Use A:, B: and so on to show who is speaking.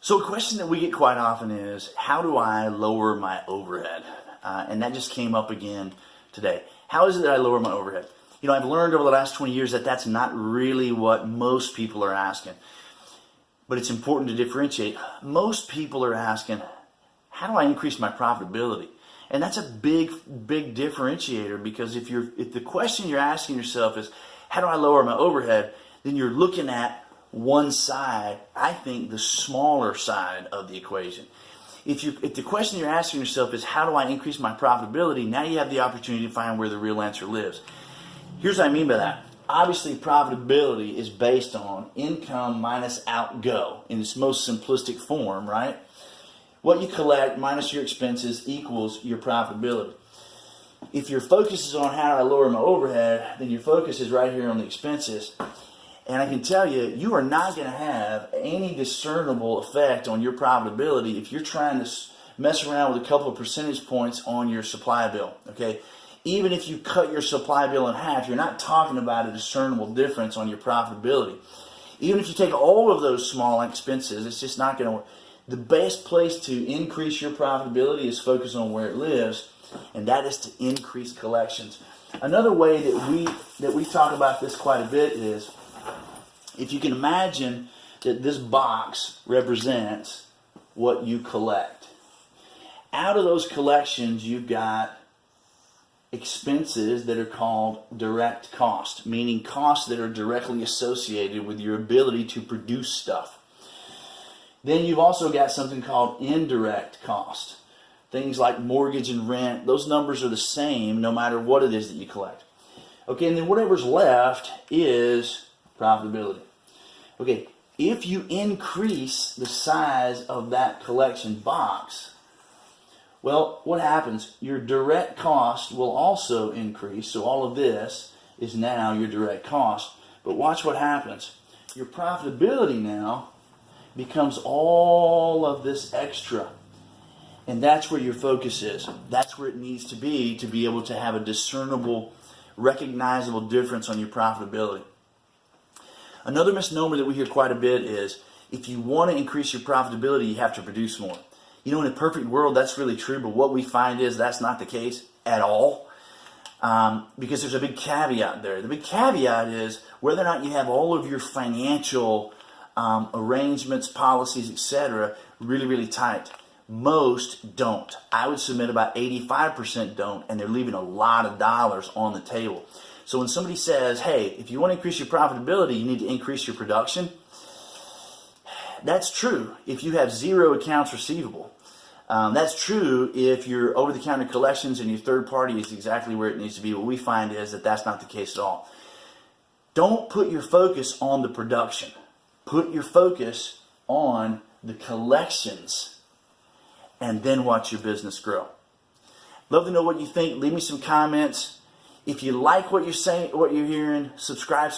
A: So a question that we get quite often is, how do I lower my overhead? And that just came up again today. How is it that I lower my overhead? You know, I've learned over the last 20 years that that's not really what most people are asking. But it's important to differentiate. Most people are asking, how do I increase my profitability? And that's a big differentiator, because if the question you're asking yourself is, how do I lower my overhead? Then you're looking at one side, I think the smaller side of the equation. If the question you're asking yourself is, how do I increase my profitability? Now you have the opportunity to find where the real answer lives. Here's what I mean by that. Obviously, profitability is based on income minus outgo in its most simplistic form, right? What you collect minus your expenses equals your profitability. If your focus is on how do I lower my overhead, then your focus is right here on the expenses. And I can tell you, you are not going to have any discernible effect on your profitability if you're trying to mess around with a couple of percentage points on your supply bill, okay? Even if you cut your supply bill in half, you're not talking about a discernible difference on your profitability. Even if you take all of those small expenses, it's just not going to work. The best place to increase your profitability is focus on where it lives, and that is to increase collections. Another way that we talk about this quite a bit is, if you can imagine that this box represents what you collect. Out of those collections, you've got expenses that are called direct cost, meaning costs that are directly associated with your ability to produce stuff. Then you've also got something called indirect cost. Things like mortgage and rent, those numbers are the same no matter what it is that you collect. Okay, and then whatever's left is profitability. Okay, if you increase the size of that collection box, well, what happens? Your direct cost will also increase. So all of this is now your direct cost. But watch what happens. Your profitability now becomes all of this extra. And that's where your focus is. That's where it needs to be able to have a discernible, recognizable difference on your profitability. Another misnomer that we hear quite a bit is, if you want to increase your profitability, you have to produce more. You know, in a perfect world, that's really true, but what we find is that's not the case at all, because there's a big caveat there. The big caveat is whether or not you have all of your financial arrangements, policies, etc., really tight. Most don't. I would submit about 85% don't, and they're leaving a lot of dollars on the table. So when somebody says, hey, if you want to increase your profitability, you need to increase your production, that's true if you have zero accounts receivable. That's true if your over-the-counter collections and your third party is exactly where it needs to be. What we find is that that's not the case at all. Don't put your focus on the production. Put your focus on the collections, and then watch your business grow. Love to know what you think. Leave me some comments. If you like what you're saying, what you're hearing, subscribe.